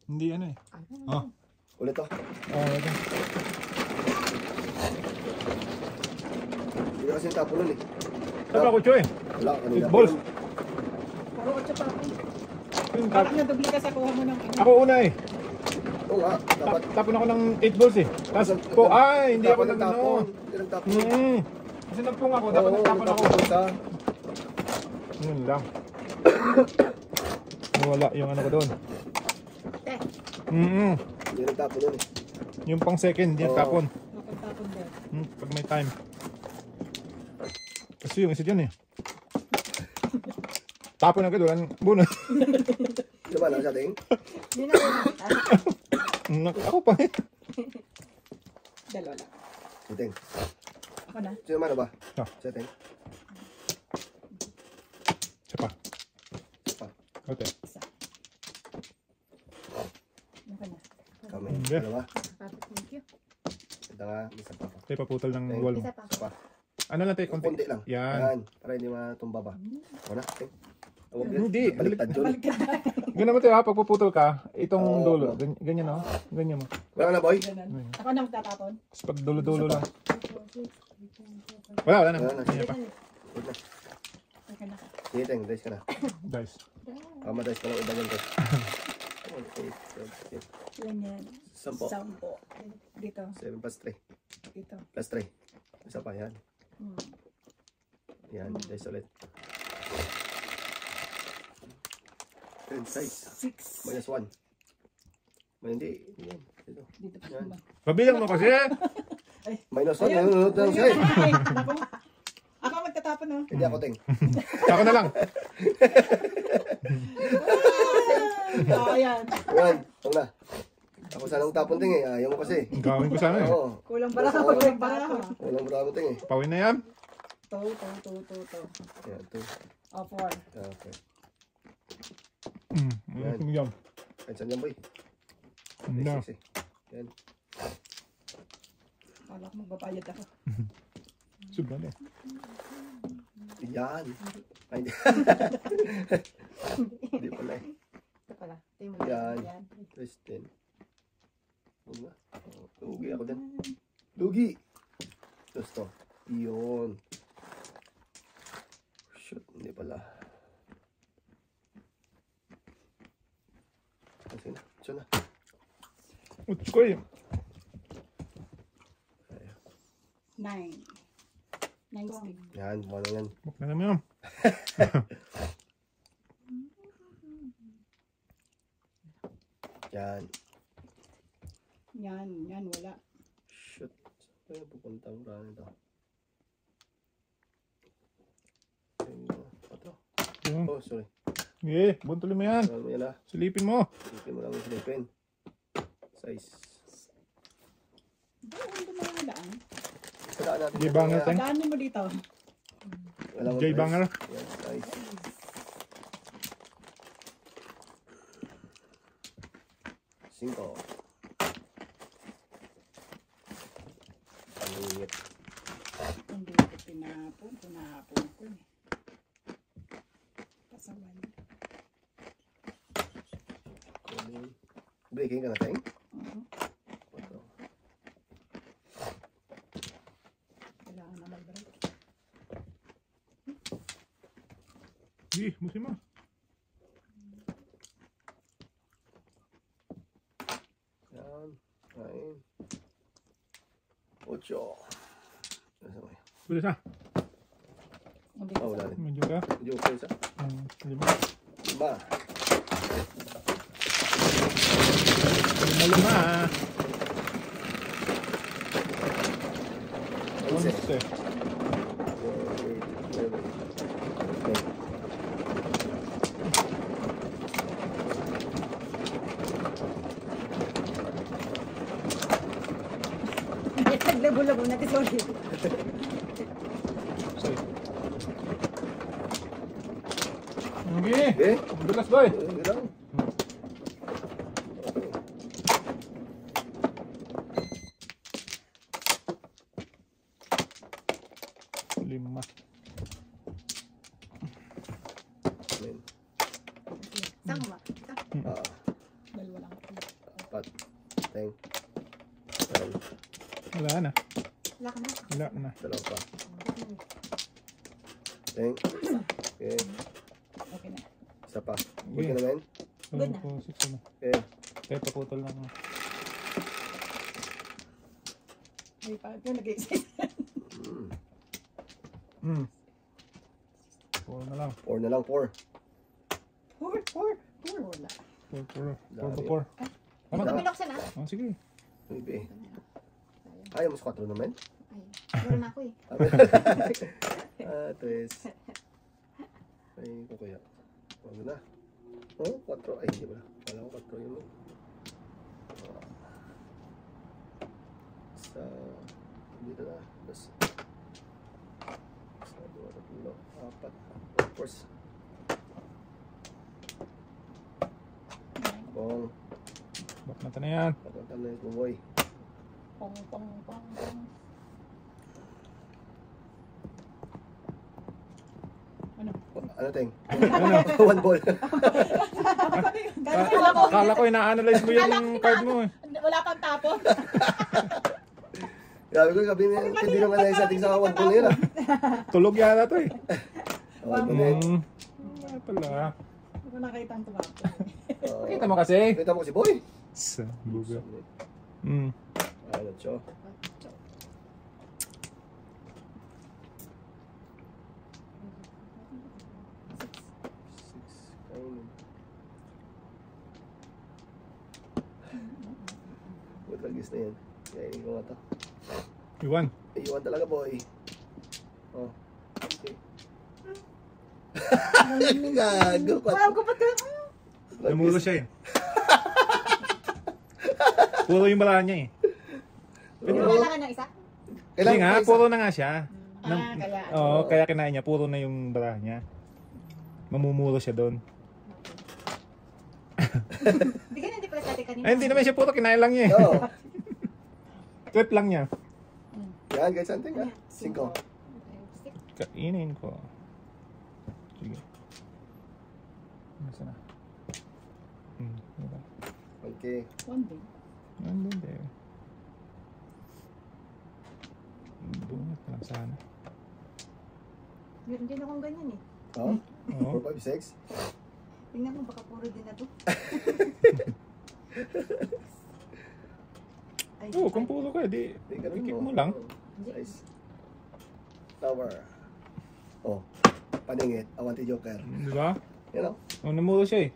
Hindi ano eh. Oh. Ulit to. Okay. Hindi na kasi tapo nun eh. Sabi ako, Choy. Wala, kanina. Balls. Puro 8 pa ako. Yun, Bakit nadubli ka sa kuha mo ng ano? Ako una eh. Oo nga, dapat. Tapon ako ng 8 balls eh. Tapos po, hindi ako dapat nag-ano. Hindi nagtapon. Kasi nagpung ako, dapat nagtapon ako. Yun lang. Wala yung ano ko doon. Hindi nagtapon yun eh. Yung pang second, hindi nagtapon. Mapagtapon din. Pag may time. Kasi yung isa dyan eh. Tapon agad, walang bunot. Ano ba lang sa ating? Hindi na nakita. Ako pa eh. Dalawa lang. Siting. Ako na. Sino man ba? Ah. Siting. Isa pa. Pa. Okay. Isa. Ako na. Kami. Hindi. Dalawa. Thank you. Ito nga, isa pa. Tayo paputol ng wall mo. Isa pa. Isa pa. Ano lang tayo, konti. Konti lang. Yan. Para hindi matumba ba. Wala. Huwag Hindi. Baliktad yun. Ganun naman tayo ha, pag puputol ka, itong dulo. Ganyan o. Ganyan mo. Wala na boy? Ganun. Ako na magtatapon. Tapos pag dulo-dulo lang. Wala na. Wala na. Ganyan pa. Wait na. Okay na. Siting, dice ka na. Guys. Madice ka lang iba dyan to. 8, 7, 8. Ilan yan? 10. 10. Dito. 7 plus 3. Dito. Plus 3. Isa pa yan. Hmm. Yan, dice ulit. 10 size. 6. Minus 1. Hindi. Yan. Dito. Dito pa Yan. ba? Pabilang mo kasi. Minus 1. Ayun. Nanonood na siya eh. Ako. Ako magtatapon no. Hindi ako ting. Ako na lang. Ayan. Yan. Huwag na. Ako sanang tapon ting eh. Ayaw mo kasi. Gawin ko sana eh. Oo. Kulang pala ako pag nagtapon. Walang bravo ting eh. Pawin na yan. 2. Yan. 2. O 4. Okay. Yan. Kahit saan yan boy. Yan. 6 eh. Yan. Kala ko magbabayad ako. Sobra na. Yan. Ay, hindi. Hindi pala eh. Ito pala. Ito yung Yan. yan. Kristen. Huwag na. Lugi ako din. Lugi! Gusto. Yun. Shoot. Hindi pala. Sige na. Sige na. Utskoy. 9. 9 stick. Yan. Mukha na yan. Buk na naman yan. Yan. Yan. Wala. Shoot. Saan pupunta ang rana ito? Ito. Yan. Oh, sorry. Eh, buntulin mo yan. Ano mo yan ah? Silipin mo. Silipin mo lang yung silipin. Size. Doon dumadaan. Sadaan natin. Di ba nga, Teng? Daanin mo dito. Alam mo, Jay guys. Banger. Yan, size. Cinco. Pangingit. Hindi ko pinapon ko eh. Pasawan. Breaking ka na, Teng? Ito. Kailangan na mag-break. Eh, busin mo. Yan. 9. 8. Nasa may? Pulis na. Hindi Oh, wala rin. Medyo ka. Medyo okay sa? 5. Diba? 5. 11. 11. Naglabo-labo natin, sorry. Okay. Eh? Dulas boy. Hindi lang. Lima. Saan ba? Ah. Teng. Wala na. Wala ka na. Wala na. Dalawa pa. Teng. Okay. Okay na. Isa pa. Good ka naman? Good na. 6 ano. Okay. Kaya paputol lang. May pa. Yung nag-exist. Hmm. 4 na lang. 4 na lang, 4. 4. Wala. 4 ba 4? Hindi ko binuksan ah. Oh, sige. Maybe. Ayaw mo sa 4 naman? Ay, meron ako eh. Tres. Ay, ko kaya. Wag na. Oh, 4. Ay, hindi ba? Wala ko 4 yun. Sa... Dito na. Tapos... Sa 2, 3, 4. Of course. Bong. Back na na yan. Pagkakam na yung bumoy. Pong. Ano? Ano, Teng? Ano? 1 ball. Kala ko ina-analyze mo yung card mo eh. Wala pang tapon. Grabe ko, sabi niya, hindi naman na sa ating sa 1 ball na yun ah. Tulog yata to eh. Oh, tuloy. Ay pala. Hindi ko nakita ang tumapon. Kita mo kasi. Kita mo si Boy. Sa buga. Ano, Cho? Good lagis na yan. Kaya hindi ko nga ito. Iwan. Iwan talaga, Boy. Oh. Okay. Gago. Wow, kapag ka. Namuro siya eh. Puro yung bala niya eh. Wala ka ng isa? Hindi nga, pa isa. puro na nga siya. Kaya. Oo, kaya kinain niya. Puro na yung bala niya. Mamumuro siya doon. Hindi pala sa atin kanina. Ay, hindi naman siya puro. Kinain lang niya eh. Oo. Trip lang niya. Yan, guys, something ah. 5. Kainin ko. Sige. Nasa na? Diba? Okay. One day. Nandun din. Bungat pa lang sana. Meron din akong ganyan eh. Oh? Oo. 4, 5, 6. Tingnan mo, baka puro din na to. Oo, kung puro ka, di i-kick mo lang. Nice. Tower. Oh. Paningit. Awanti Joker. Di ba? You know? Oh, namuro siya eh.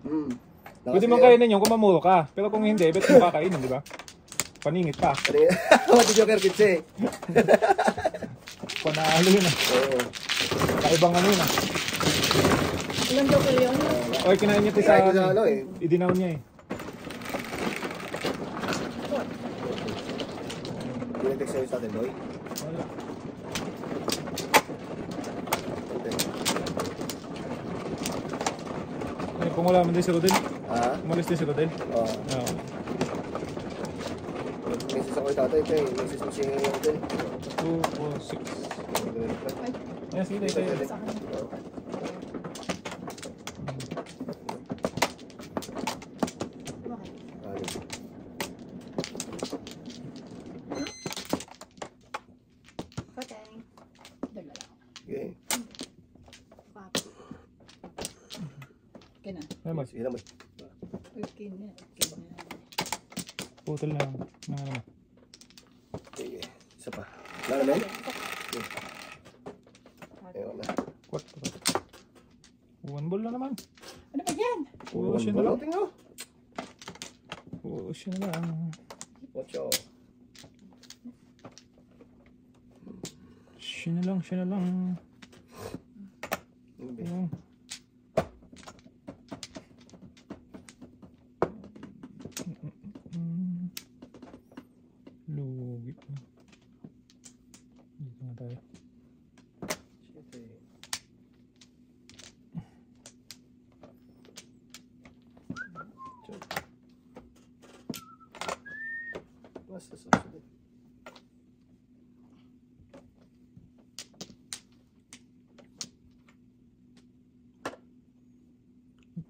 Pwede Nakasi mong yan. kainin yun kung mamuro ka. Pero kung hindi, bet mo kakainin, di ba? Paningit pa. Paningit. Awanti Joker, kitsi. Panalo yun ah. Oo. Kaibang ano yun ah. Ilang joker yun? Oy, kinain niya ito Kinain ko sa sa ano eh. idinaw niya eh. Pinetext sa'yo sa atin, boy. Wala. Ay, kung wala man din si Rodel. Ha? Umalis din si Rodel. Oo. Oo. Message ako yung tatay, Tay. Message mo siya yung hotel. 2, 4, 6. Yes, sige tayo. Sa akin. Pateng. Dala lang. Okay. Papa. Okay na. Ay, mag. Sige naman. Okay na. Okay na. Putol na. Ano naman. Okay. Isa pa. Wala naman? Ayun na. What? One ball na naman. Ano ba yan? Puro siya na lang. Tingnan. Puro siya na lang. 8. Siya na lang, siya na lang. Ayun. Lugi. Dito na tayo. Basta sa susunod.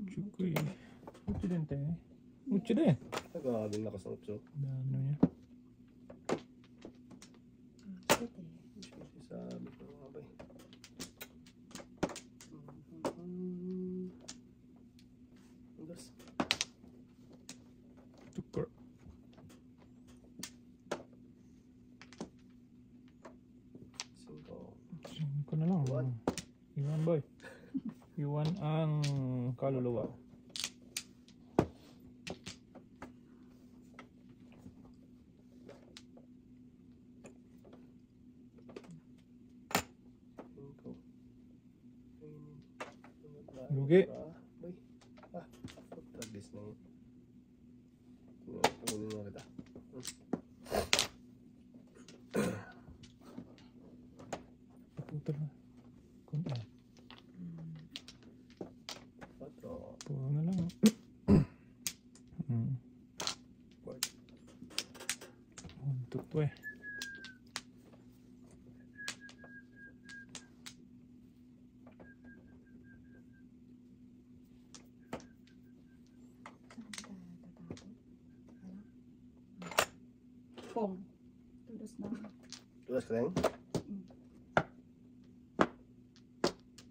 Chukoy. Uchi din tayo. 8 din. Nagagawin lakas ng upso. Dami na niya. Shit eh. Sabi ko nga ba eh. Andas. Tukar. 5 na lang. Iwan. Iwan boy. Iwan ang kaluluwa. Lugi. Boy. Tragis na yun. Punin nga kita. Putol na. Kunti. 4. Puro na lang. Untuk to eh. Pong. Tulos na. Tulas ka rin?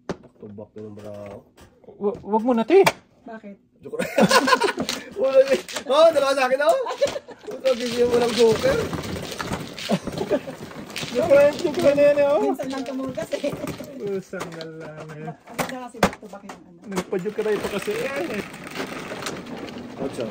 Back to back yun ang brao. Wag mo na, te. Bakit? Joke lang. Wala eh. Oh, dalawa sa akin ako. Ito, bigyan mo ng joker. Joke na yan eh, oh. Minsan lang tumugas eh. Usang na lang eh. Ang ganda kasi back to back yung ano. Nagpa-joke na ito kasi eh. Ocho.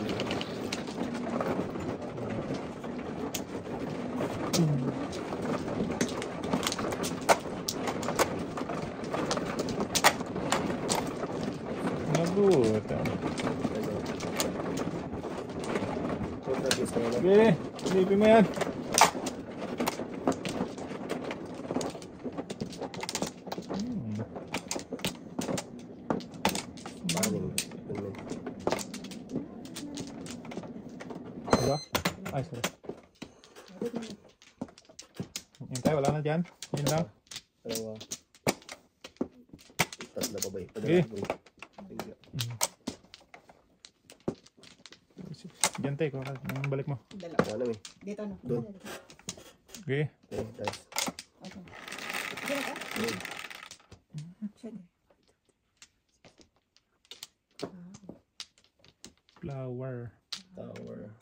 Nabutan. Tragis na yun. Sige, silipin mo yan. Paning. Diba? Ay, sorry. Hintay, wala na dyan. Yun lang. Dalawa. Tatlo pa ba eh? Sige. Thank you. Diyan tayo, balik mo. Dalawa. Ano eh? Dito no? Doon. Okay. Okay, guys. Okay. Sige na ka? Shit eh. Flower. Tower.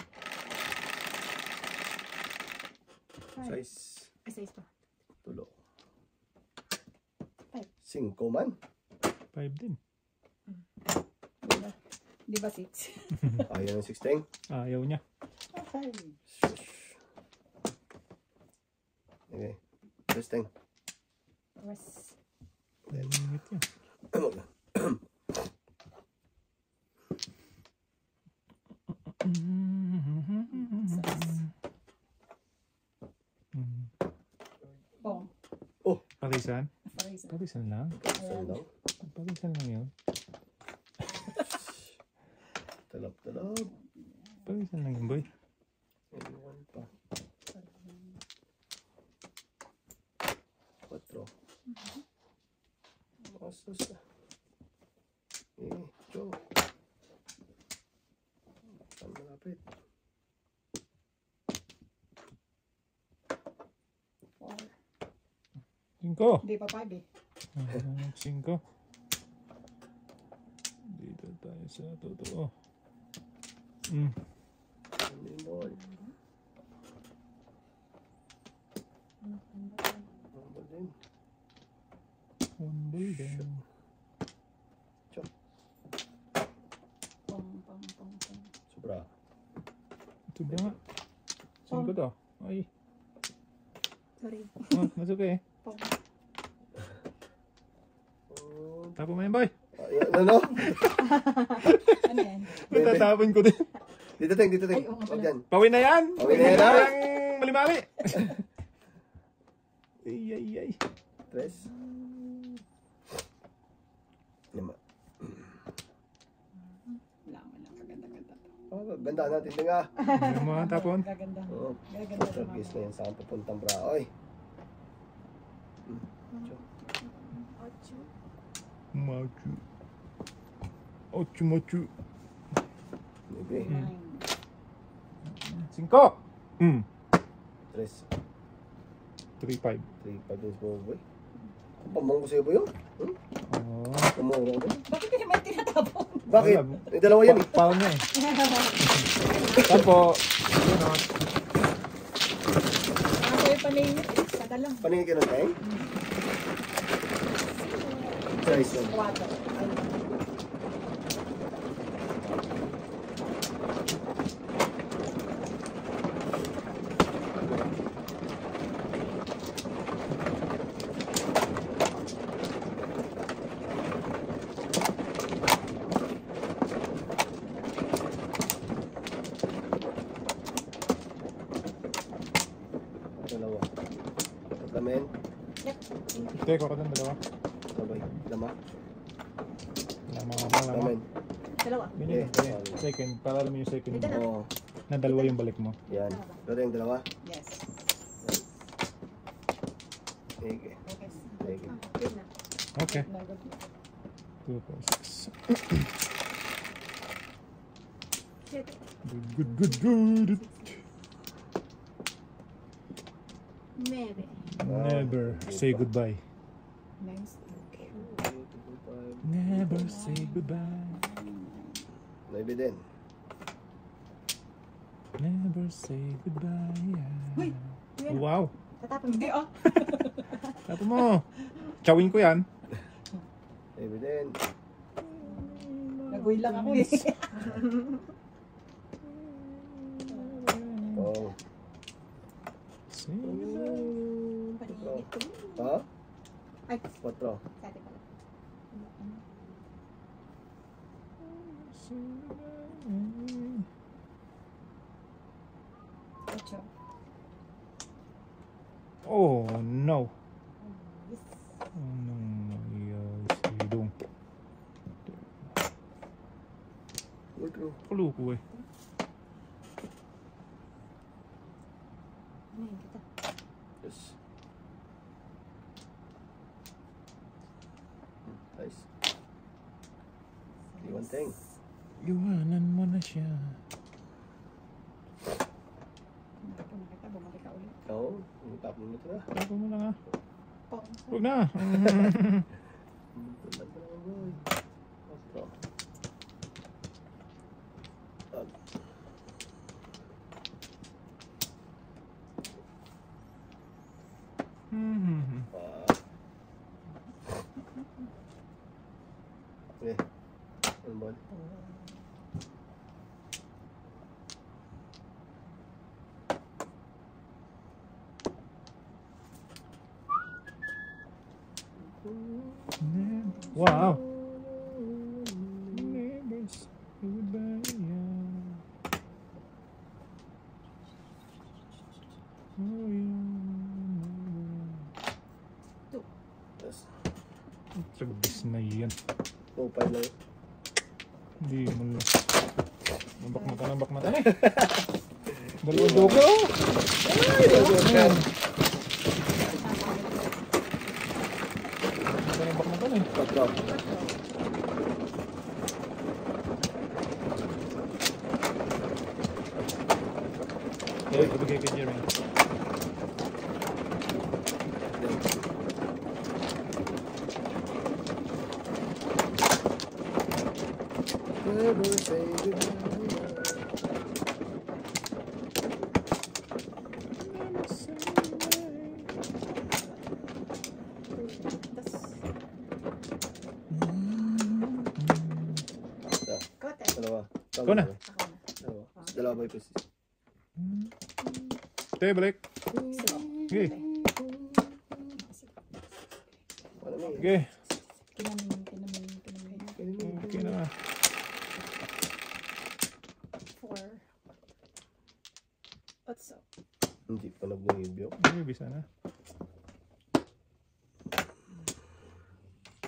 Five. Size. Ay, size pa. Tulo. 5. 5 man. 5 din. Diba? Diba 6? Ayaw ng 16. Ayaw niya. Okay. Okay. Testing. Rest. Limit yan. Ano na? Pong. Parisan? Parisa. Parisan lang? Saan daw? Parisan lang yun. Talap. Parisan lang yun, boy. Ayun pa. 4. Asus. Jo. Saan malapit? 4. 5. Hindi pa 5 eh. 5. Dito tayo sa totoo. Ano yung ball? Ano ba din? One boy din. Pong. Sobra. Ito ba nga? 5 to. Ay. Sorry. Oh, that's okay. Pong. Tapo mo yan, boy. Ano? Ano yan? Matatapon ko din. Dito, Teng. Ay, oo nga Huwag pala. yan. Pawin na yan. Pawin na yan, ha? Parang mali-mali. Ay. 3. 5. Wala mo lang. Kaganda-ganda. Oh, ganda natin nga. Hindi mo tapon. Gaganda. Oo. Gaganda sa Tragis na yan. Saan papuntang Braoy? Machu. Ochu. Maybe. 9. 5. 3. 3-5. 3-5 din si Boboy. Pamangko sa'yo ba yun? Oh. Pamangko ba? Bakit hindi naman tinatapon? Bakit? Wala. May dalawa yan eh. Paano niya eh. Tampo. Yun o. Ako yung paningit. Saka lang. Paningin ka ng tayo? Size lang. 4. Dalawa. Lamen. Ito, ko rin dalawa. Sabay. Lama. Lama. Lamen. Dalawa. Binigay. Yeah. Second. Para alam mo yung second Ito na. mo. Oo. Na dalawa yung balik mo. Yan. Pero yung dalawa. Yes. Sige. Okay. Sige. Good na. Okay. No, good na. 2, 4, 6. Shit. Good. Maybe. Never say goodbye. Nice. Okay. Never say goodbye. Maybe din. Never say goodbye. Uy! Yan. Wow. Tatapon mo. Hindi ah. Tapo mo. Chawin ko yan. Maybe din. Naguy lang ako eh. Oo. Say Paningit ko. Ha? Ay, 4. sati pala. Ocho. Oh no. Yes. Anong nangyayari sa ilong? Kulo ko eh. Ano yun kita? Yes. Nice. One thing. Iwanan mo na siya. Nakita mo kita, bumalik ka ulit. Oo. Tapon mo ito na. Tapo mo lang ah. Pong. Huwag na. Okay. One ball. Wow. Never say goodbye. Oh, Yes. Tragis na yan. 2-5 lang. Hindi mo lang. Nabak mata na eh. Dalawang dogo. Ay, nabak ka. Nabak mata na eh. 4. Eh, ibigay kay Jeremy. Never say goodbye. Kote. Dalawa. Ikaw na. Ako na. Dalawa. Dalawa ba yung pieces? Tayo, balik. So, Okay. Wala na eh. Okay. kinamin. Okay na nga. 4. Otso. Hindi pa nag-review. May bisa na.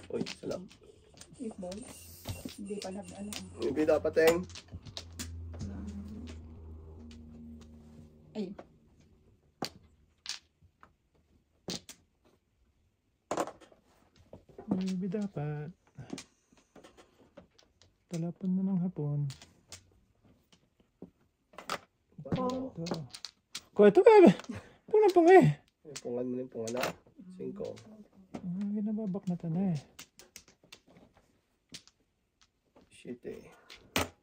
Uy, salam. 8 balls. Hindi pa nag-ano. Maybe dapat teng. Ayun. Maybe dapat. Talapan mo ng hapon. Kuha ito ka. Punang eh. Pungan mo yung pungan na. 5. Ginababak na tanay. Shit eh.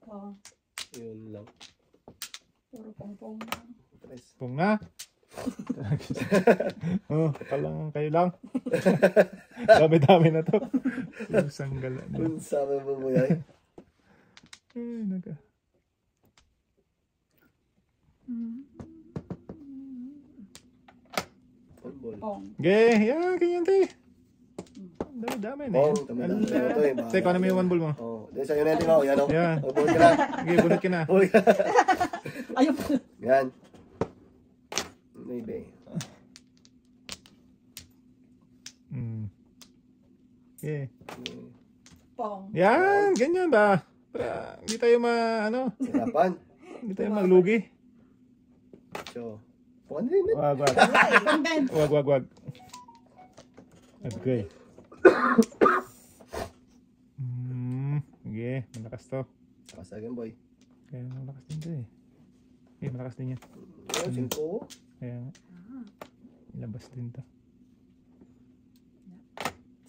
Oh, Yun lang. puro pong-pong. 3. Punga. Oh, palang kayo lang. Dami-dami na to. Isang gala na. Kung sa amin mo yan. Ay, naga. Football. Pong. Ge, yan, ganyan tayo. Dami-dami na Oh, yan. dami-dami na ito eh. Teka, ano mo yung one ball mo? Oh, dahil sa'yo na ito. Yan o. Yan. Buhat ka na. Ge, bunot ka na. Buhat ka. Ayun. Yan. Maybe. Ge. Pong. Yan, ganyan ba? Para hindi tayo ano, Hirapan. hindi tayo maglugi. So, pungan din. Wag, wag. Pong din. Wag. Okay. Sige, malakas to. Saka sa akin, boy. Kaya malakas din to eh. Okay, malakas din yan. Yan, 5. Kaya nga. Ilabas din to.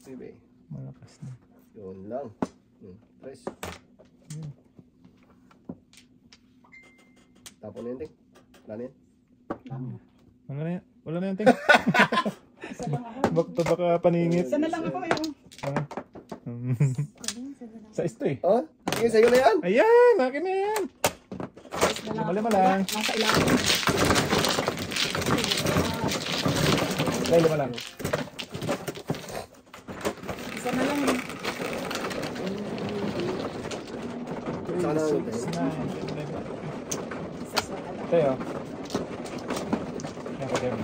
Maybe. Malakas din. Yun lang. 3. Yun. Tapon na yun, Ting. Wala na yan. Wala na yan, ting. Isa lang ako. Baka paningit. Isa na lang ako yung. Ah. Sa isto eh. Oh, sige, sa'yo na yan. Ayan, akin na yan. Lima lang. Nasa ilalim. Ay, lima lang. Isa na lang eh. Saka na yun, Ting. Isa sa alalim. Tayo. Yan ko din.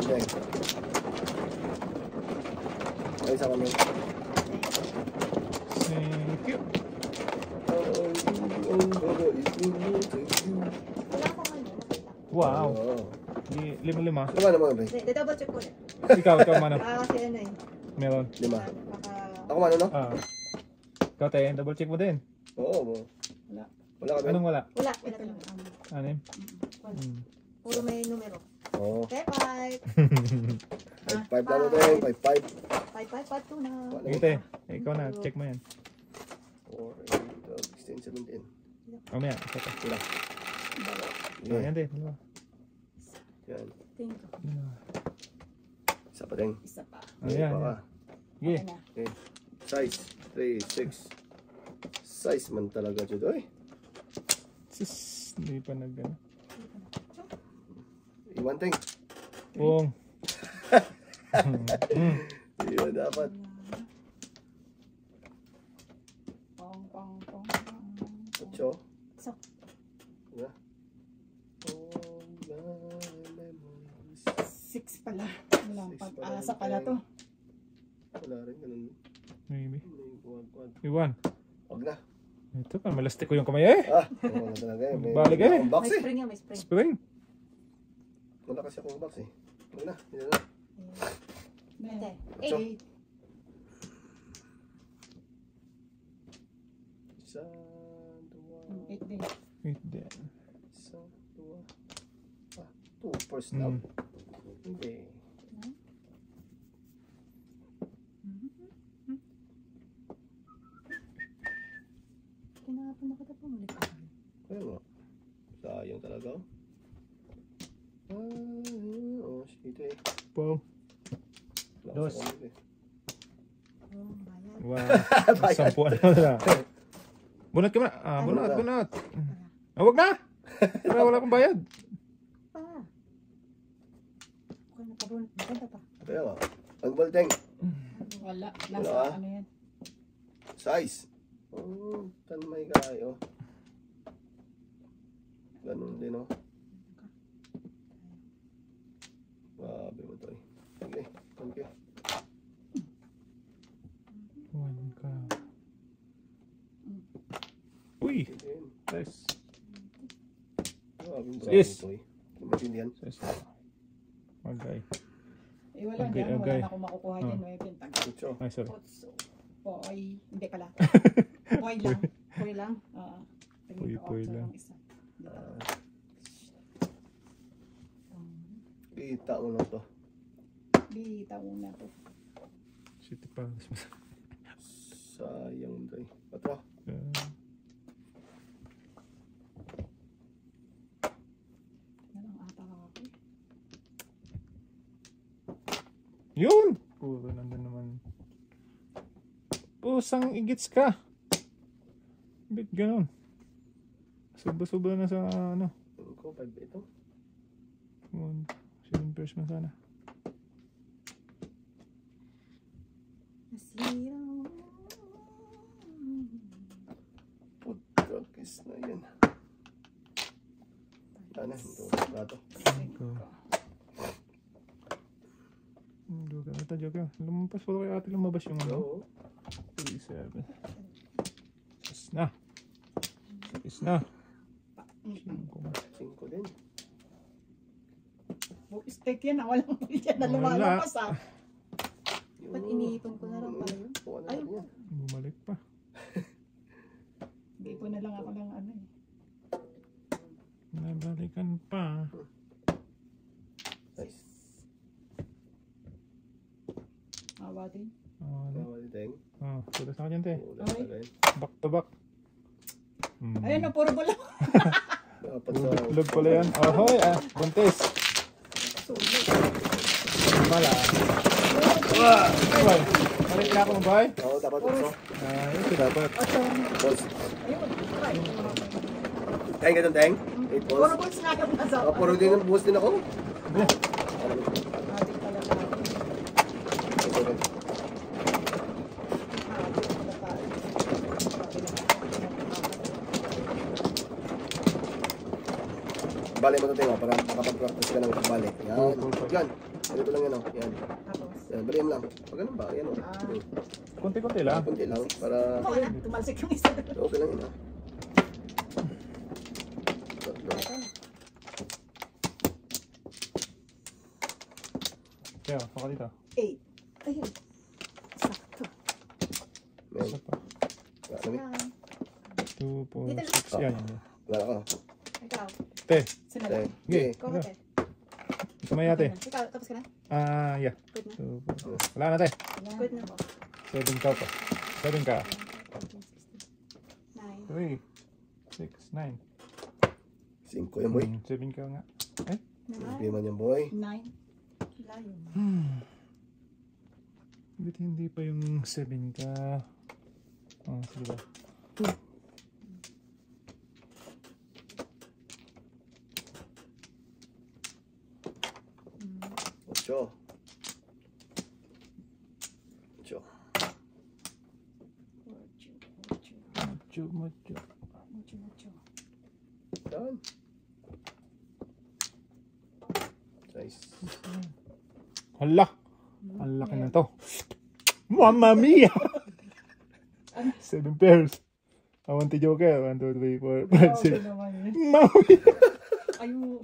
Ting. Ay, sa kanya. Thank you. Wow. Oh. Lima. Lima naman, Bay. Double check ko ulit. Ikaw mano. Kasi ano eh. Meron. 5. Baka... Ako man, ano? Ah. Ikaw tayo, double check mo din. Oo, mo. Wala. Wala ka, Bay? Anong wala? Wala. Ito lang. Anim? Puro may numero. Oo. Okay, 5. 5 lang ito, 5. 5, 5, 5, 2 na. Sige tayo. Ikaw na, check mo yan. 4, 8, 12, 16, 17. Mamaya, isa pa. Sila. Ah, yan din. Dalawa. Yan. Tingin ko. Isa pa, Ting. Isa pa. Ah, yan. Baka. Sige. Okay na. Okay. Size. 3, 6. Size man talaga, Jud. Oy. Sis, hindi pa nag-ano. Iwan, Ting. Pong. Iwan dapat. Pong, pong, pong. 8. Isa. Diba? Oh, my memories. 6 pala. Walang Six pala pag-asa yung pala to. Wala rin, ganun. Maybe. May kuwag-kuwag. Iwan. Huwag na. Ito pa, malastik ko yung kamay eh. Oo na talaga eh. May Balik eh. akong box May eh. spring yan, may spring. Spring. Wala kasi akong box eh. Huwag na. Hindi na. Hindi. Ocho. 8. Isa, dua, 8 din. Wait there. isa, dua. 2 first down. Okay. Kinahapon na kita pumalik ka. Kaya nga. Sayang talaga. Oh, shit eh. Pong. Wala Dos. sa kamay eh. Oh, bayad. Wow. Sampu ano na. Bunot ka muna. Ah, bunot. Ah, wag na. Para wala akong bayad. Pa. Okay, nakabunot. Maganda pa. Kaya nga. Ang balteng. Wala. Wala. Nasa ano yan. Size. Oh, tanmay kayo. Ganun din oh. Grabe mo to eh. Okay, thank you. One ka. Uy. Again. Nice. Grabe mo Yes. to eh. Maintindihan? Nice. Okay. Eh wala Okay, dyan. Wala okay. na akong makukuha dyan. May pintag. Mucho. Ay, sorry. Poy. Hindi pala. Poy lang. Puri lang. Puy-puy lang. Kita mo na to. Bitaw na to. City Palace. Sayang doy. 4. Yan ang ata ako. Yun! Puro nandun naman. Pusang igits ka. Bit ganun. Sobra-sobra na sa ano. Ko 5 ito. 7 pairs man sana. Nasira. Putra kiss na yan. Ano? Ito. Plato. Joker. Ito, Joker. Lumampas pala kay ate lumabas yung ano. Oo. 3-7. Is na. Is na. 5 din. Steak yan, walang puli yan na lumalabas ah. Ba't iniipon ko na lang pala yun? Ay. Bumalik pa. Hindi po na lang ako ng ano eh. Nabalikan pa. Nice. Awa din. Bawal din. Pula sa akin, te. Wala Ay. pa rin. Back to back. Ayun na, puro bula. Dapat sa... Log pala yan. Ahoy, buntis. Mala. Boy, balik na ako mo, boy. Oo, dapat ito. Ito dapat. Balls. Ayun, try. Teng ka doon, Teng. 8 Puro balls. balls nga yung nasa. Puro din ang buhos din ako. Adik pala tayo. Bali mo ito, Teng, para makapag-practice ka ng balik. Yan. Yan. Ganito lang yan, oh. Yan. Tapos, Yan, bali mo lang. Pag ganun ba? Yan, oh. Kunti-kunti lang. Kunti lang. Para... okay na, tumalsik yung isa. Okay lang yun, ah. Tatlo. Kaya, saka dito. 8. Ayun. Sakto. Yan. Isa pa. Sabi? 2, 4, 6. Yan, yan. Wala ka. Ikaw. Te, Sino Teng. lang? Okay. Ikaw ka, te. kamay ate. Ikaw, tapos ka na? Yeah. Good na. 2, 4. Wala na, te. Good na po. 7 ka pa. 7 ka. 9. 3, 6, 9. 5 yan, boy. 7 ka nga. Hindi man yan, boy. 9. Layo. Ba't hindi pa yung 7 ka? Sige ba? Ocho. Ocho. Macho. Yan. Nice. Hala! Ang laki na to. Mamma mia! 7 pairs. I want the Joker. 1, 2, 3, 4, 5, 6. naman yun. Mamma mia! Ayun.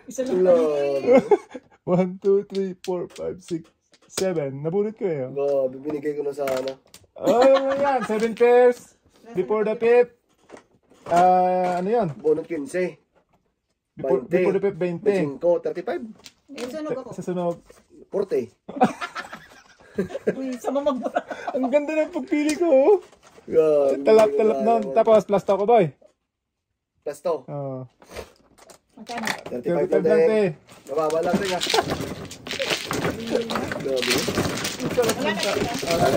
Isa lang Lord. 1, 2, 3, 4, 5, 6, 7. Nabunot ko eh. Go, bibinigay ko na sa ano. Oh, yan. 7 pairs. Before the fifth. Ano yan? Bonus 15. Before the fifth, 20. 5, 35. Eh, sunog ako. Sa sunog. 40. Uy, sa mamagmura. Ang ganda ng pagpili ko. Oh. Yan. Talap nun. Tapos, last ako, boy. Plus to. Magkano? 35 35 lang lang, din. te. Mababa lang din, ah. Grabe. Sarap Wala ng na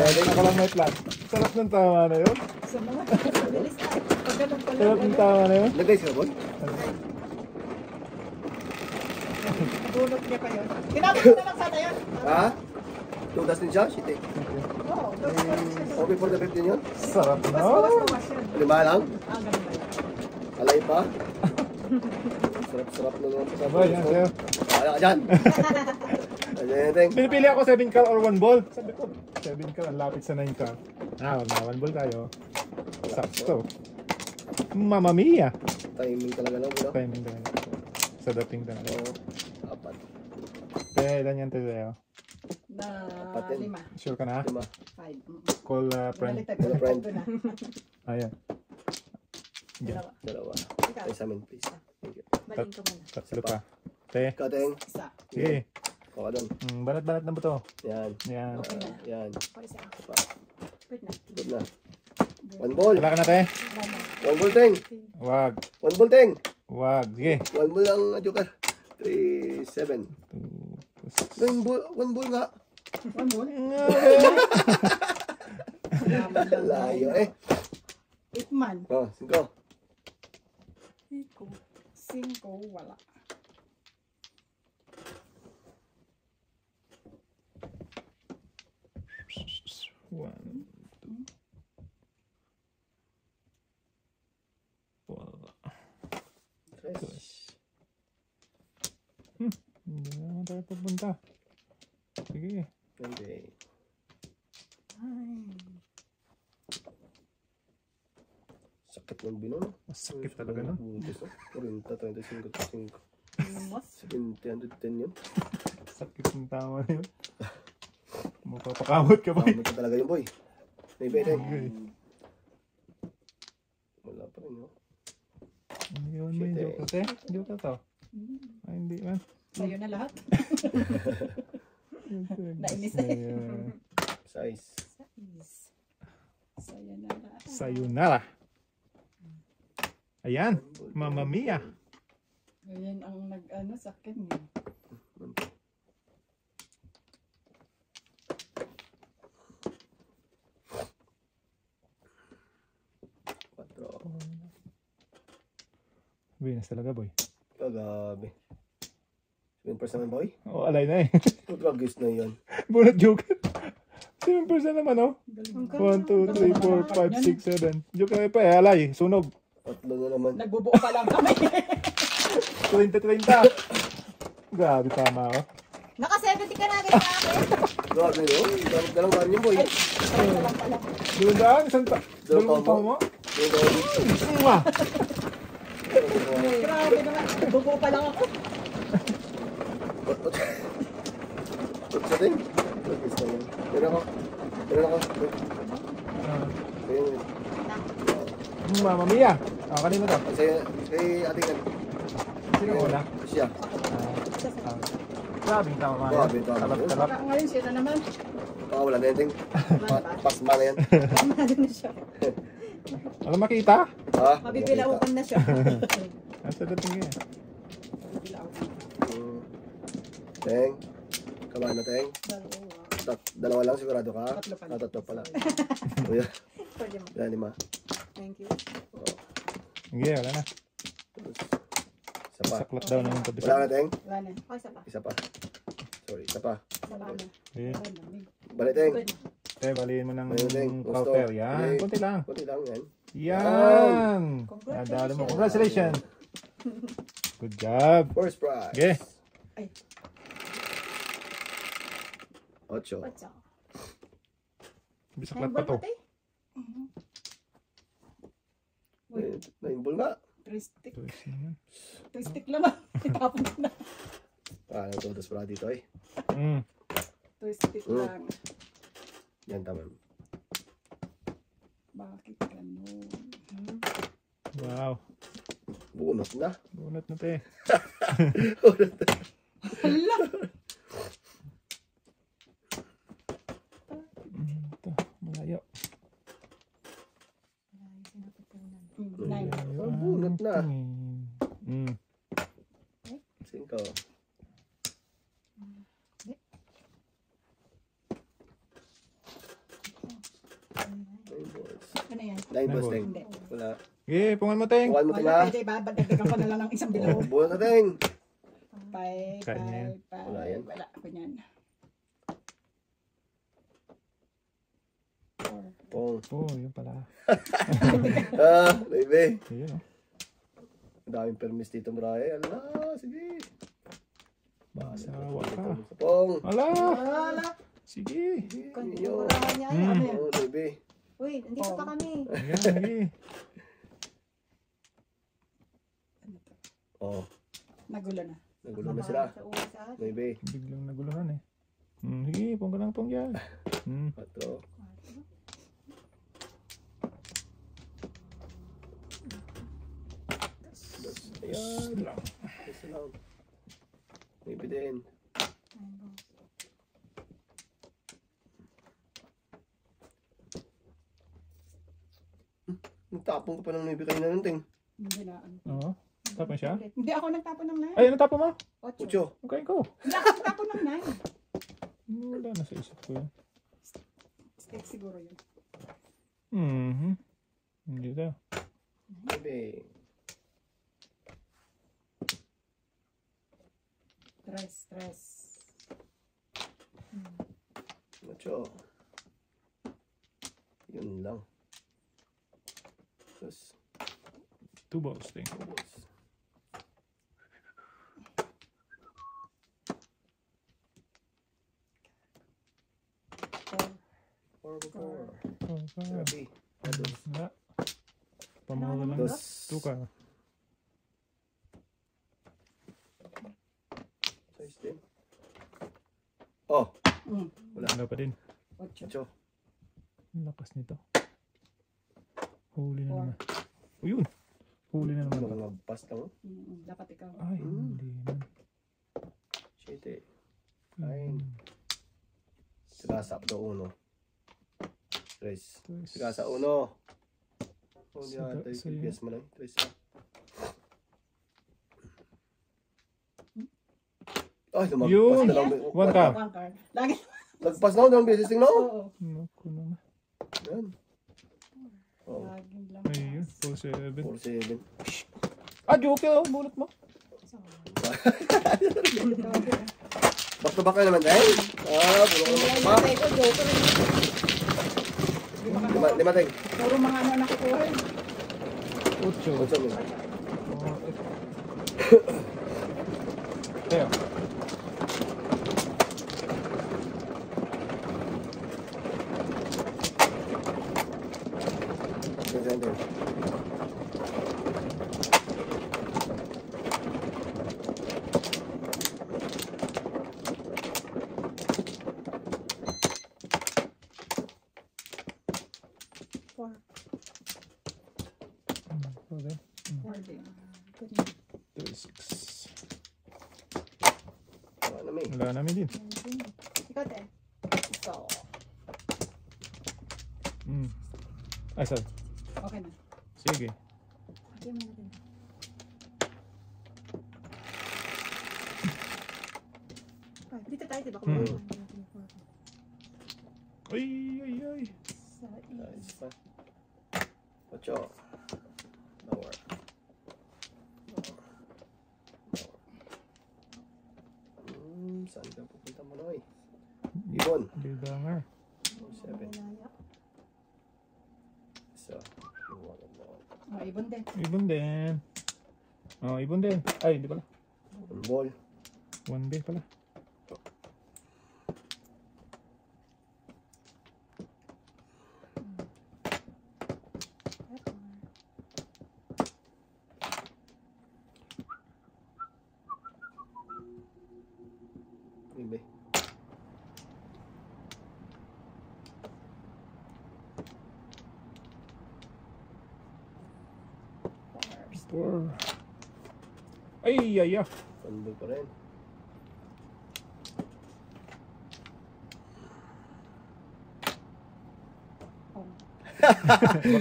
sila. Ako lang may plan. Sarap ng tama na yun. Sa mga. Bilis na. Pag ganun pala. Sarap ng tama na yun. Lagay siya, boy. Nabunot niya pa yun. Tinapos ko na lang sana yan. Ha? Tugas din siya? Shit, eh. Oo. O, before the 15 yun? Sarap na. Bawas yan. 5 lang? Ganun ba yan? Alay pa? Sarap-sarap na naman. Sabay, yan, sir. Wala ka dyan. Ayan, Pinipili ako 7 car or 1 ball. Sabi ko, 7 car, ang lapit sa 9 car. Wag na, 1 ball tayo. Sakto. Mamma mia. timing talaga lang, bro. Timing talaga. Sa dating talaga. Oo. Apat. Kaya ilan yan tayo? Na Apat yan. 5. Sure ka na? 5. 5. Call friend. Baliktad Hello, ko friend. na. Ayan. Diyan. Dalawa. Ikaw. Ay, sa amin, please. Thank you. Baling ka muna. Tatlo pa. Te. Ikaw, Teng. Isa. Sige. Kuha ka doon. Balat-balat na ba to? Yan. Yan. Okay na. Yan. Okay, isa. Isa pa. Pwede na. Good na. One ball. Wala ka na, te? Wala na. One ball, Teng. Wag. One ball, Teng. Wag. Sige. One ball lang, Joker. 3, 7. One ball nga. One more. Layo eh. Itman. Oh, 5. Iko. 5. Wala. One, two. Wala. 3. Hindi na naman tayo papunta. Sige. Okay. Sakit ng binon. Masakit talaga, no? Butis, no? 40, 35, 5. Lumos. 70, 110 yun. Sakit ng tama na yun. Mapapakamot ka ba? Pamit ka talaga yun, boy. Maybe, Teng. Okay. Wala pa rin, no? Yun mo yung joke te. Joke to. Ay, hindi man. Sa'yo na lahat. Nainis na. Size. Sa'yo na lahat. Sayonara. Ayan. Mamma mia. Ayan ang nag-ano sa akin. eh. Venus talaga, boy. Kagabi. 7% naman, boy. Oh, alay na eh. Dragis na yan. Bunot joke. 7% naman, oh. Galing. 1, 2, 3, 4, 5, 6, 7. Joke na pa eh. Alay. Sunog. Tatlo na naman. Nagbubuo pa lang kami. 30. Grabe, tama, oh. Naka 70 ka na agad sa akin. Grabe, no? Dalang kanin yun, boy. Doon daan. Isang Dalawang tao mo. Mwah! Grabe naman. Nagbubuo pa lang ako. Ba't sa din? Dragis na yan. Meron ako. Ayun. Mamma mia. Ah, kanina to. Kay ating kan. Sino una? Siya. Grabing tama. Grabing tama. Talap-talap. Baka ngayon siya na naman. Wala na yan. Pasma na yan. Mamado na siya. Alam makita? Ha? Mabibilaukan na siya. Nasa dating yan. Teng. Kabahan na, Teng. Dalawa. Dalawa lang, sigurado ka? Tatlo pala. Tatlo pala. Kuya. Pwede mo. Yan, 5. Thank you. Sige, wala na. Isa pa. Saklat daw naman to. Wala na, Teng. Wala na. Okay, isa pa. Isa pa. Sorry, isa pa. Wala na. Sige. Wala na. Balik, Teng. Te, baliin mo ng Ayun, Teng. Gusto. counter. Yan. Okay. Kunti lang. Kunti lang yan. Yan. Congratulations. Nadalo mo. Congratulations. Good job. First prize. Okay. Ay. 8. What's up? Bisaklat pa to. Wait. 9 ball nga. Tristic. Ito is naman. Tristic naman. Itapon ko na. Nagtutos pala dito eh. Tristic lang. Yan, tama. Bakit ganun? Wow. Bunot na. Bunot na te. Hala! Ito. Malayo. Nine. Oh, bunot na. 5. 5. Ano yan? 9 balls, Teng. Hindi. Wala. Okay, pungan mo teng. Bukan mo, Teng, Wala, ha? pwede ba? Dagdagan ko na lang ng isang bilao. Oh, bunot na, Teng. Five, Kaya niya yan. five, Wala yan. Wala ako niyan. Four. Pong. Oh, yun pala. Baby. Ayun oh. Ang daming permis dito, Bray. Ala, sige. Masawa ka. Pong. Ala! Wala. Sige. Iyo. Kurahan niya. Ano yan? Oh, baby. Uy, nandito pa kami. Ayan, sige. Oh, Nagulo na. nagulo na sila. Sa uwi sa atin. Baby. Biglang naguluhan eh. Sige, pong ka lang pong dyan. 4. Ayan. Isa lang. Maybe din. Nagtapon ka pa ng maybe kayo na ng ting. Hindi na. Ano. Oo. Tapon siya? Hindi ako nagtapon ng 9. Ay, ano tapon mo? 8. Ocho. Okay ko. Hindi ako nagtapon ng 9. Wala na sa isip ko yun. Steak siguro yun. Mhm. Hindi daw. Maybe. Stress. Ocho. Yun lang. Tapos, 2 balls thing. ubos. Four. Grabe. Ados. Wala. Pamahula lang. Dos. 2 ka. Size din. Oh, Wala pa din. 8. ocho. Ang lakas nito. Huli na naman. O yun. Huli na naman. Mga pass lang. Oh. Dapat ikaw. Ay, hindi man. Siete. Nine. Sigasa up to uno. Tres. Sigasa uno. Oh, di ata yung Sa'yo. PPS mo lang. Tres. Ay, lumagpas Yun. na lang. 1 ka. One card. Lagi. Lagpas na ako ng beses ting no? Oo. Naku naman. Yan. Oh, Laging lang. Ayun. 4-7. 4-7. Ah, joke oh. Bunot mo. Back to back ka naman, eh? Ah, bulo ko naman. Back. Ito, joker. Lima ting. Puro mga ano nakukuha. 8. Ocho min. Kaya. Center. Four. Okay. Four din. 36. Wala na, may. Wala namin din. Ikaw, te. Ito. Ay, sorry. Okay na. Sige. Okay mo natin. Dito tayo, diba? Ay, ay, ay. Nice pa. Ocho. Lower. Saan ka pupunta mo na, eh? Ibon. Libanger. 7. Isa. Ibon din. Ibon din. Oh, ibon din. Ay, hindi pala. One ball. 1 day pala. Ibe. Store. Ay, ay, ay. One ball pa rin.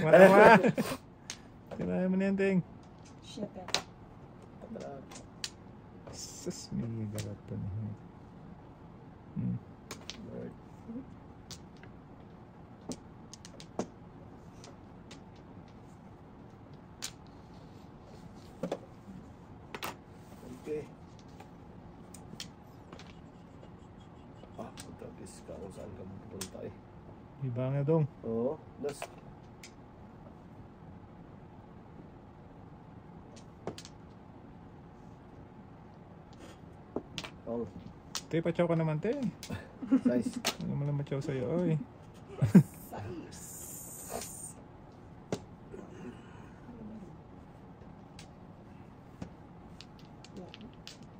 Bak na naman. Kailangan mo na yan, Ting. Shit, eh. Patarap. Sus, may galat pa niya. Bird. Okay. Ah, pagkabis ka kung saan ka pupunta, eh. Libanger dong. Oo. Das. Oh, Te, pachaw ka naman, Te. size. Ano mo lang machaw sa'yo, oy.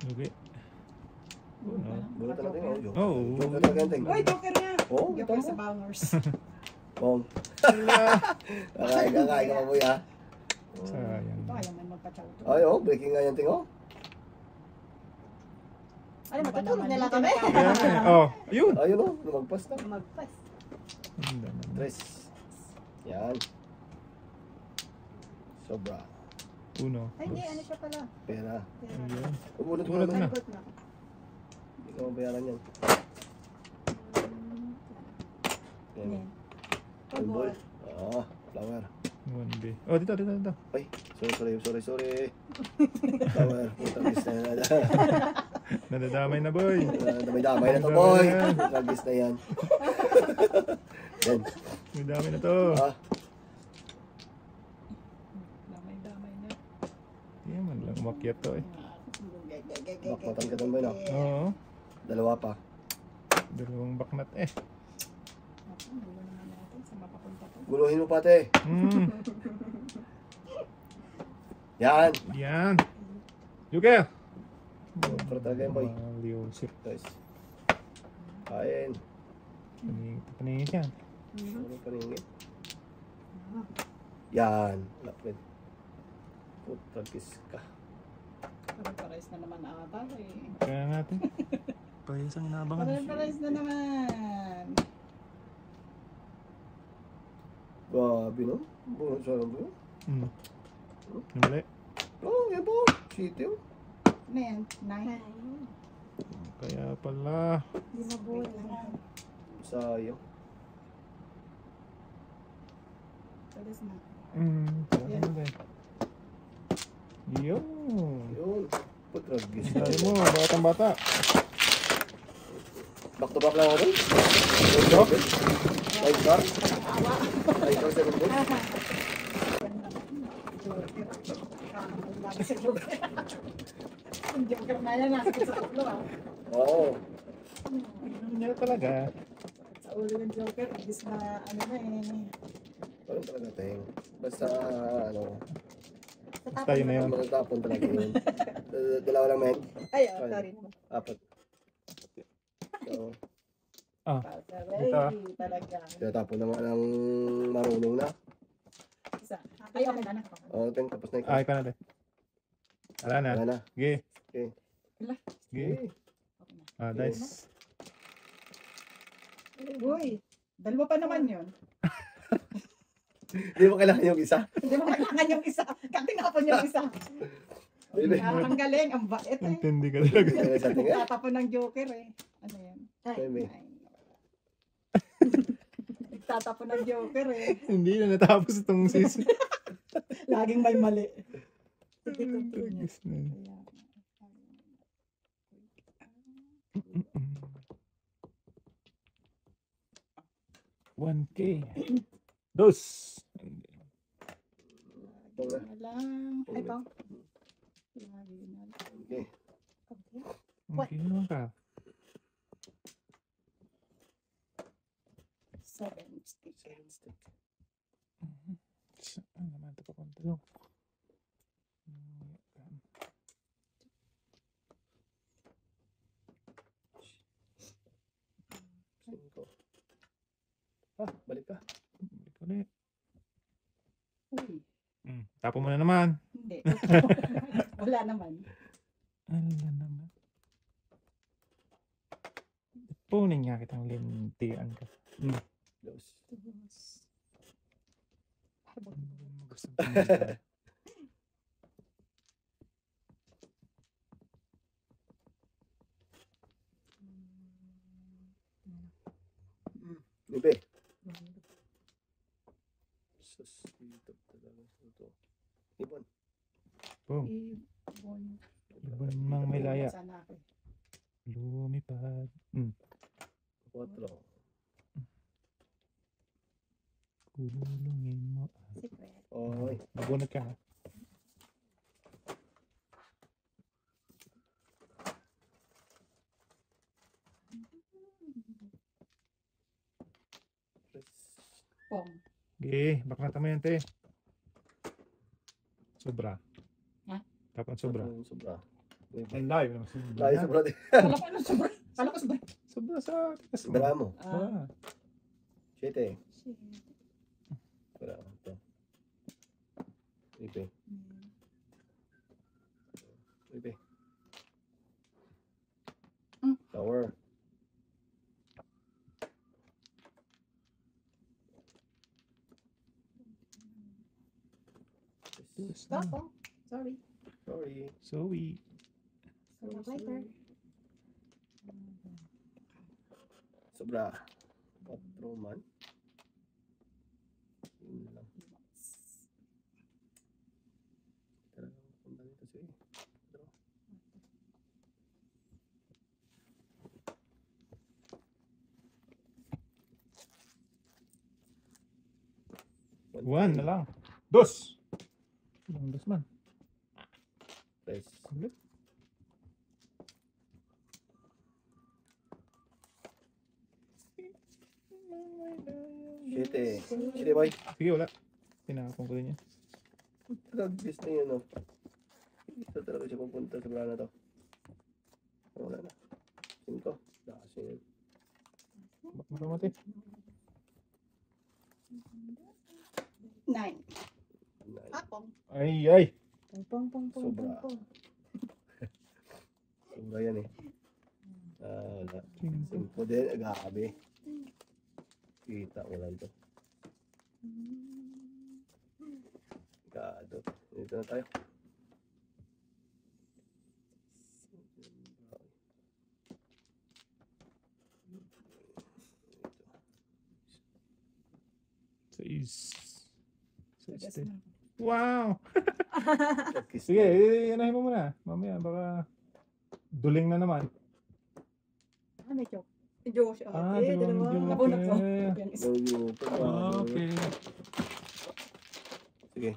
Lugi. Bulat na natin, oh. Joke. Oh. Joke na talaga, Ting. Uy, joker nga. Oo, Joker ito mo. sa bangers. Bong. Kakain ka, mabuya. Sa Sayang. Kaya man magpa-chow to. Ay, oh, breaking nga yan, tingo. Ano, matutulog na lang kami. Kaya nga eh. Oh, yun. Ayun, oh, lumagpas na. Magpas. Ganda naman. Tres. Yan. Sobra. Uno. Ay, hindi, dos. ano siya pala. Pera. Ayan. Ubunot mo Ubunot naman. na. Sagot na. Hindi ka mabayaran yan. Yan. Yan. Ball. Ah, flower. 1B. Oh, dito. Ay, sorry. Flower. Utagis na yan. Nadadamay na, boy. Damay-damay na to, boy. Utagis na yan. Yan. May dami na to. Ah, Damay-damay na. Hindi man lang umakyat to eh. bakmatan ka doon, boy, no? Oo. Dalawa pa. Dalawang baknat eh. Gulo naman natin sa mapapunta to. Guluhin mo, pate. Yan. Yan. Joker. Para talaga yan, boy. Maliw. Sip. Guys. Kain. Paningin yan. Ano paningin? Yan. Lapit. Utagis ka. Pare-pares na naman ata eh. Kaya natin. Parehas ang inabangan. Pare-pares na naman. Grabe, no? Bunod sa alam mo yun? Namali. Oh, yan po. City, oh. Ano yan? 9? Kaya pala. Hindi mabuhay. Sayang. Pares na. Kaya natin. Yun. Yun. Utagis. Sabi mo, batang bata. Back to back lang ako doon. Ito? Live car. Live car 7 days. Ang joker na yan, nasa sa ulo ah. Oo. Hindi talaga. Sa ulo ng joker, ibis na ano na eh. Parang talaga, Teng. Basta, ano, Tayo na yun. magtatapon talaga yun. Dalawa lang, men. Ay, oh, sorry naman. Apat. So, Pasaray, talaga. tinatapon naman ang marunong na. Isa. Ay, okay na na. Oo, Teng, tapos na ikaw. Ay, ka na. Wala na. Wala na. Sige. Okay. Sige. Okay na. Dice. Uy, dalawa pa naman yun. Hindi mo kailangan yung isa. Hindi mo kailangan yung isa. Katinapon yung isa. Baby. Ang galing, ang bait eh. Intindi ka talaga. Sa Teng, eh. Tatapon ng joker eh. Ano yan? Baby. Ay, tatapon ng joker eh. Hindi na natapos itong season. Laging may mali. Sige, continue. Yes, man. 1K. Dos. Lagi na lang. Ay, pa. Lagi na lang. Okay. Okay. Okay naman ka. 7 stick. Ano naman ito pa konti. Cinco. Ah, balik ka. Balik ulit. Uy, Tapo mo na naman. hindi. Wala naman. Ano na naman. Punin nga kitang lintian ka. Dos. Gusto mo pumunta. Libe. Sus, dito talaga ito. Ibon. Boom. Ibon. Ibon mang may laya. Sana ako. Lumipad. 4. Kululungin mo. Secret. Oy. Mabunod ka ha. Pong. Okay, bakit naman yan te? Sobra. Ha? Tapos sobra. Sobra. Ang live naman. Sobra. Layo sobra din. Kala ko ano sobra. Kala ko sobra. Sobra sa tikas mo. Dala mo. Ah. 7. Shit. Wala. Ito. Libe. Hmm. Tower. Stop, oh. Sorry. Sorry. Zoe. Later. Sobra. 4 man. Yun lang. Talagang punta nito si Draw. One na lang. Dos. Ilang dos man? Press. Kulit. Shit eh. Shit boy. Sige, wala. Tinapon ko din yan. Rag-bis na yun, no? Ito talaga siya pupunta sa bala na to. Wala na. 5. Lakas yun. Bak maramati. 9. Nine. Apong. Ay, ay. Pong, pong, pong, pong, Sobra. pong. Sobra yan eh. Wala. Cinco. 5 din. Agabi. Kita ko lang to. Gado. Dito na tayo. Seis. Seis Yes, din. ma'am. Wow! Kiss Sige, na. yanahin mo muna. Mamaya, baka duling na naman. Ah, may joke. May joke siya. Ah, Eh, dalawang dalawa. joke. Nabunot ko. Eh. Yan, isa. No, you. Okay.